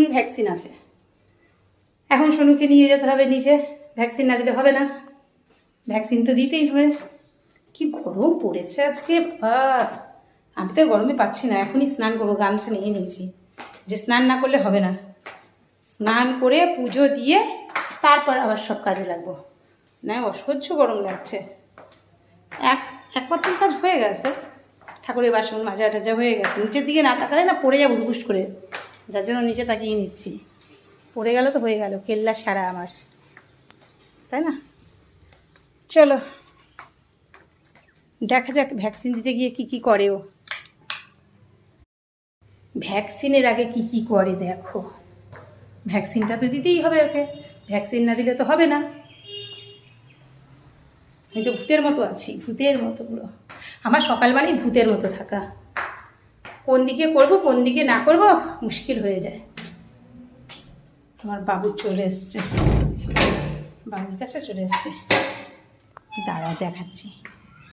সোনুর vaccine আছে, এখন সোনুকে নিয়ে যেতে হবে নিচে, ভ্যাকসিন না দিলে হবে না, ভ্যাকসিন তো দিতেই হবে। কি গরম পড়েছে আজকে বাবা, আমি তো গরমে পাচ্ছি না। এখনই স্নান করবো, গামছা নিয়ে নিয়েছি, যে স্নান না করলে হবে না। স্নান করে পুজো দিয়ে তারপর আবার সব কাজে লাগবো, না অসহ্য গরম লাগছে। এক পাত্র কাজ হয়ে গেছে, ঠাকুরের বাসন মাজা টাজা হয়ে গেছে, নিচের দিকে না তাকালে না পড়ে যাবো হুস করে, যার জন্য নিচে তাকিয়ে নিচ্ছি। পড়ে গেল তো হয়ে গেল, কেল্লা সারা আমার, তাই না? চলো দেখা যাক ভ্যাকসিন দিতে গিয়ে কি করে ও। ভ্যাকসিনের আগে কি করে দেখো, ভ্যাকসিনটা তো দিতেই হবে ওকে, ভ্যাকসিন না দিলে তো হবে না। আমি তো ভূতের মতো আছি, ভূতের মতো পুরো। আমার সকাল মানেই ভূতের মতো থাকা, কোন দিকে করব কোন দিকে না করব মুশকিল হয়ে যায়। আমার বাবু চলে এসছে, বাবুর কাছে চলে এসছে, দাঁড়াও দেখাচ্ছি।